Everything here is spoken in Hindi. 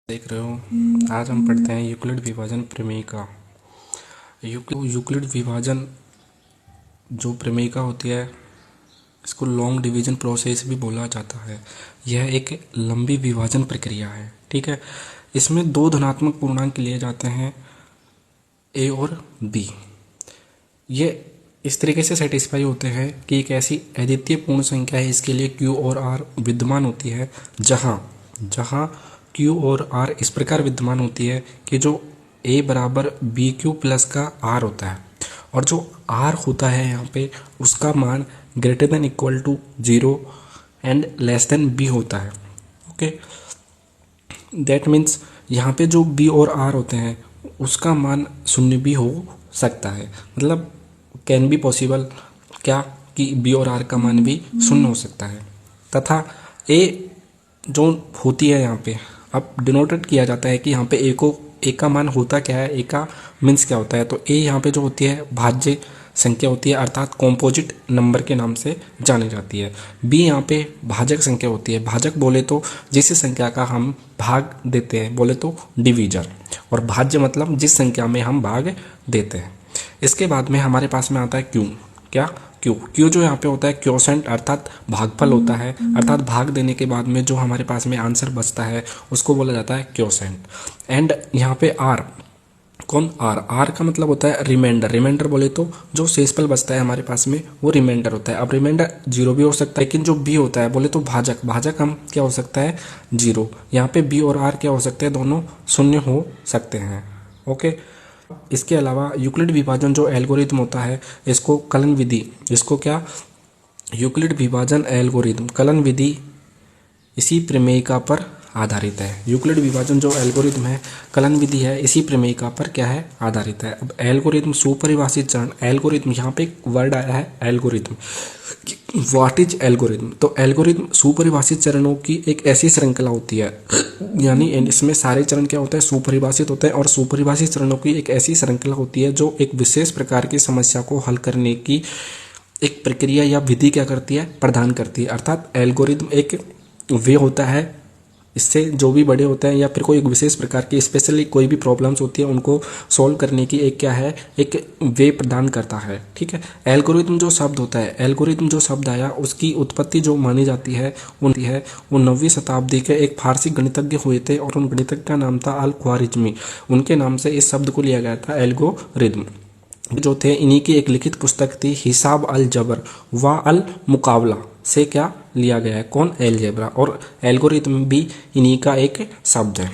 देख रहे हो। आज हम पढ़ते हैं यूक्लिड विभाजन प्रमेय का। यूक्लिड विभाजन जो प्रमेय का होती है, इसको लॉन्ग डिवीजन प्रोसेस भी बोला जाता है। यह एक लंबी विभाजन प्रक्रिया है, ठीक है। इसमें दो धनात्मक पूर्णांक लिए जाते हैं, ए और बी। ये इस तरीके से सेटिस्फाई होते हैं कि एक ऐसी अद्वितीय पूर्ण संख्या है, इसके लिए क्यू और आर विद्यमान होती है, जहाँ क्यू और आर इस प्रकार विद्यमान होती है कि जो ए बराबर बी क्यू प्लस का आर होता है, और जो आर होता है यहाँ पे उसका मान greater than equal to 0 and less than B होता है। ओके, दैट मीन्स यहाँ पे जो बी और आर होते हैं उसका मान शून्य भी हो सकता है। मतलब कैन बी पॉसिबल क्या कि बी और आर का मान भी शून्य हो सकता है। तथा ए जो होती है यहाँ पे अब डिनोटेड किया जाता है कि यहाँ पे ए का मान होता क्या है, ए का मीन्स क्या होता है। तो ए यहाँ पे जो होती है भाज्य संख्या होती है, अर्थात कॉम्पोजिट नंबर के नाम से जानी जाती है। बी यहाँ पे भाजक संख्या होती है। भाजक बोले तो जिस संख्या का हम भाग देते हैं बोले तो डिवीजर, और भाज्य मतलब जिस संख्या में हम भाग देते हैं। इसके बाद में हमारे पास में आता है क्यू। क्या? क्यू जो यहाँ पे होता है क्वोशेंट अर्थात भागफल होता है, अर्थात भाग देने के बाद में जो हमारे पास में आंसर बचता है उसको बोला जाता है क्वोशेंट। एंड यहाँ पे आर, कौन? आर का मतलब होता है रिमाइंडर। रिमाइंडर बोले तो जो शेषफल बचता है हमारे पास में वो रिमाइंडर होता है। अब रिमाइंडर 0 भी हो सकता है, लेकिन जो बी होता है बोले तो भाजक हम क्या हो सकता है 0। यहाँ पे बी और आर क्या हो सकते हैं, दोनों शून्य हो सकते हैं। ओके, इसके अलावा यूक्लिड विभाजन जो एल्गोरिथम होता है इसको कलन विधि, इसको क्या यूक्लिड विभाजन एल्गोरिथम कलन विधि इसी प्रमेयिका पर आधारित है। यूक्लिड विभाजन जो एल्गोरिथम है, कलन विधि है, इसी प्रमेयिका पर क्या है आधारित है। अब एल्गोरिथम सुपरिभाषित चरण, एल्गोरिथम यहाँ पे एक वर्ड आया है एल्गोरिथम। What is algorithm? तो एल्गोरिथम सुपरिभाषित चरणों की एक ऐसी श्रृंखला होती है, यानी इसमें सारे चरण क्या होते हैं सुपरिभाषित होते हैं, और सुपरिभाषित चरणों की एक ऐसी श्रृंखला होती है जो एक विशेष प्रकार की समस्या को हल करने की एक प्रक्रिया या विधि क्या करती है, प्रदान करती है। अर्थात एल्गोरिथम एक वे होता है, इससे जो भी बड़े होते हैं या फिर कोई एक विशेष प्रकार की स्पेशली कोई भी प्रॉब्लम्स होती है उनको सॉल्व करने की एक क्या है, एक वे प्रदान करता है, ठीक है। एल्गोरिथम जो शब्द होता है, एल्गोरिथम जो शब्द आया उसकी उत्पत्ति जो मानी जाती है वो 9वीं शताब्दी के एक फारसी गणितज्ञ हुए थे, और उन गणितज्ञ का नाम था अल ख्वारिज्मी। उनके नाम से इस शब्द को लिया गया था एल्गोरिथम। जो थे इन्हीं की एक लिखित पुस्तक थी हिसाब अल जबर व अल मुकाबला से क्या लिया गया है, कौन? एलजेब्रा। और एल्गोरिथम भी इन्हीं का एक शब्द है।